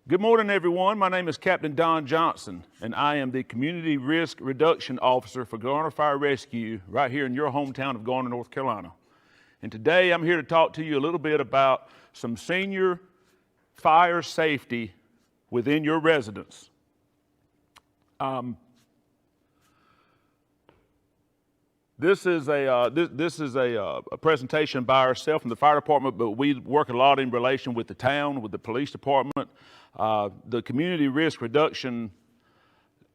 Good morning, everyone. My name is Captain Don Johnson, and I am the Community Risk Reduction Officer for Garner Fire Rescue right here in your hometown of Garner, North Carolina. And today I'm here to talk to you a little bit about some senior fire safety within your residence. This is a presentation by ourselves from the fire department, but we work a lot in relation with the town, with the police department. The community risk reduction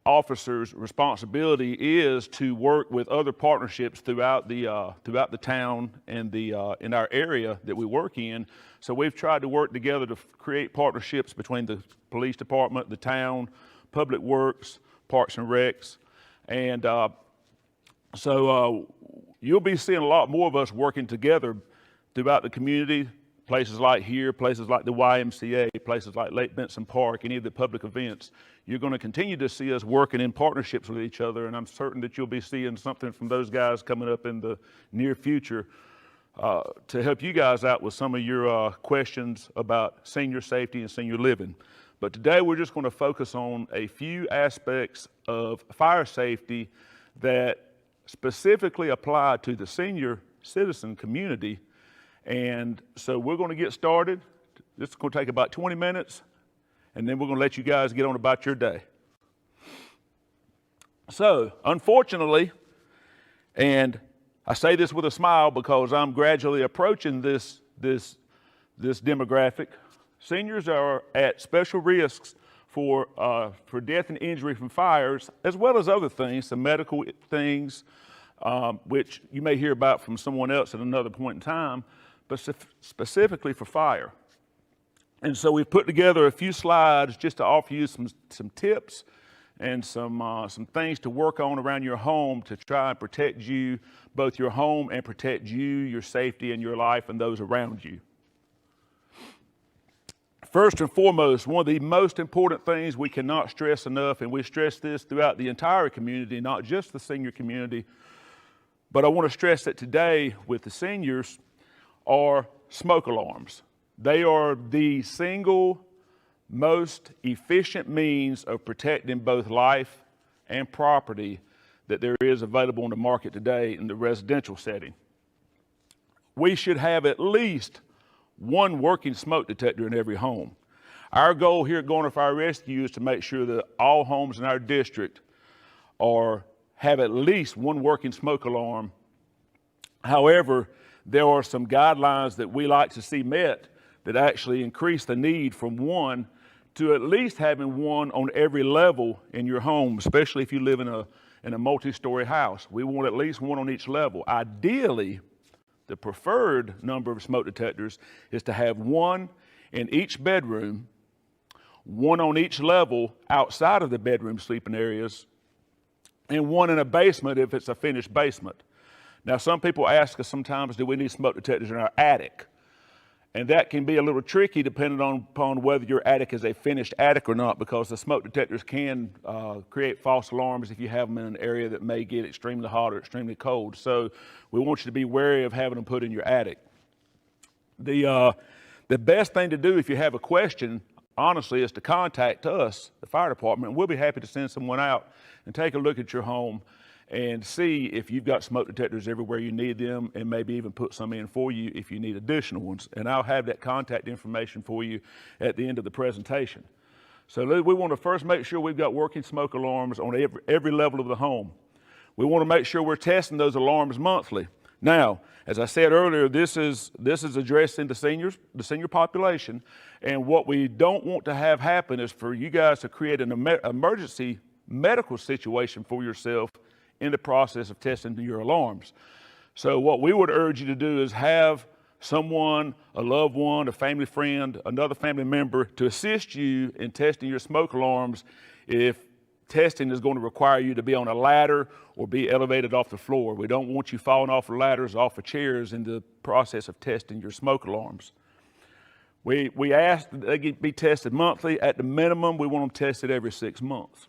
officer's responsibility is to work with other partnerships throughout the town and in our area that we work in. So we've tried to work together to create partnerships between the police department, the town, public works, parks and recs, and so you'll be seeing a lot more of us working together throughout the community, places like here, places like the YMCA, places like Lake Benson Park, any of the public events. You're going to continue to see us working in partnerships with each other, and I'm certain that you'll be seeing something from those guys coming up in the near future to help you guys out with some of your questions about senior safety and senior living. But today we're just going to focus on a few aspects of fire safety that specifically apply to the senior citizen community. And so we're going to get started. This is going to take about 20 minutes, and then we're going to let you guys get on about your day. So, unfortunately, and I say this with a smile because I'm gradually approaching this demographic, seniors are at special risks for death and injury from fires, as well as other things, some medical things, which you may hear about from someone else at another point in time, but specifically for fire. And so we've put together a few slides just to offer you some tips and some things to work on around your home to try and protect you, both your home and protect you, your safety, and your life and those around you. First and foremost, one of the most important things we cannot stress enough, and we stress this throughout the entire community, not just the senior community, but I want to stress that today with the seniors are smoke alarms. They are the single most efficient means of protecting both life and property that there is available on the market today in the residential setting. We should have at least one working smoke detector in every home. Our goal here at Garner Fire Rescue is to make sure that all homes in our district have at least one working smoke alarm. However, there are some guidelines that we like to see met that actually increase the need from one to at least having one on every level in your home, especially if you live in a multi-story house. We want at least one on each level. Ideally, the preferred number of smoke detectors is to have one in each bedroom, one on each level outside of the bedroom sleeping areas, and one in a basement if it's a finished basement. Now, some people ask us sometimes, do we need smoke detectors in our attic? And that can be a little tricky depending upon whether your attic is a finished attic or not, because the smoke detectors can create false alarms if you have them in an area that may get extremely hot or extremely cold. So we want you to be wary of having them put in your attic. The best thing to do if you have a question, honestly, is to contact us, the fire department, and we'll be happy to send someone out and take a look at your home and see if you've got smoke detectors everywhere you need them, and maybe even put some in for you if you need additional ones. And I'll have that contact information for you at the end of the presentation. So we want to first make sure we've got working smoke alarms on every level of the home. We want to make sure we're testing those alarms monthly. Now, as I said earlier, this is addressing the senior population, and what we don't want to have happen is for you guys to create an emergency medical situation for yourself in the process of testing your alarms. So what we would urge you to do is have someone, a loved one, a family friend, another family member to assist you in testing your smoke alarms if testing is going to require you to be on a ladder or be elevated off the floor. We don't want you falling off of ladders, off of chairs in the process of testing your smoke alarms. We ask that they be tested monthly. At the minimum, we want them tested every 6 months.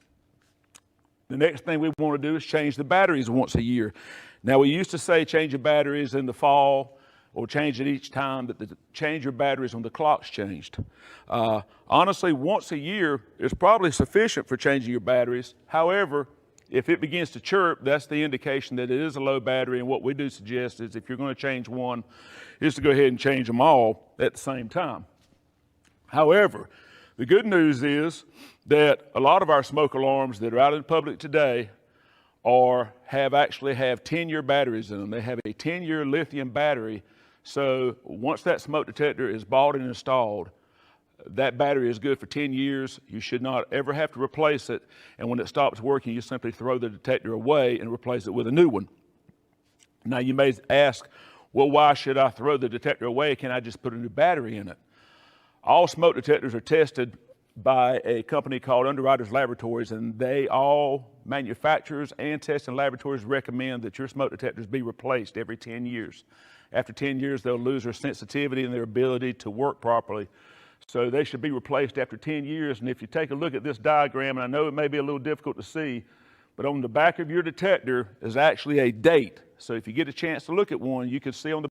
The next thing we want to do is change the batteries once a year. Now, we used to say change your batteries in the fall or change it each time that change your batteries when the clock's changed. Honestly, once a year is probably sufficient for changing your batteries. However, if it begins to chirp, that's the indication that it is a low battery, and what we do suggest is if you're going to change one, is to go ahead and change them all at the same time. However, the good news is that a lot of our smoke alarms that are out in public today actually have 10-year batteries in them. They have a 10-year lithium battery. So once that smoke detector is bought and installed, that battery is good for 10 years. You should not ever have to replace it. And when it stops working, you simply throw the detector away and replace it with a new one. Now you may ask, well, why should I throw the detector away? Can I just put a new battery in it? All smoke detectors are tested by a company called Underwriters Laboratories, and all manufacturers and testing laboratories recommend that your smoke detectors be replaced every 10 years. After 10 years, they'll lose their sensitivity and their ability to work properly. So they should be replaced after 10 years. And if you take a look at this diagram, and I know it may be a little difficult to see, but on the back of your detector is actually a date. So if you get a chance to look at one, you can see on the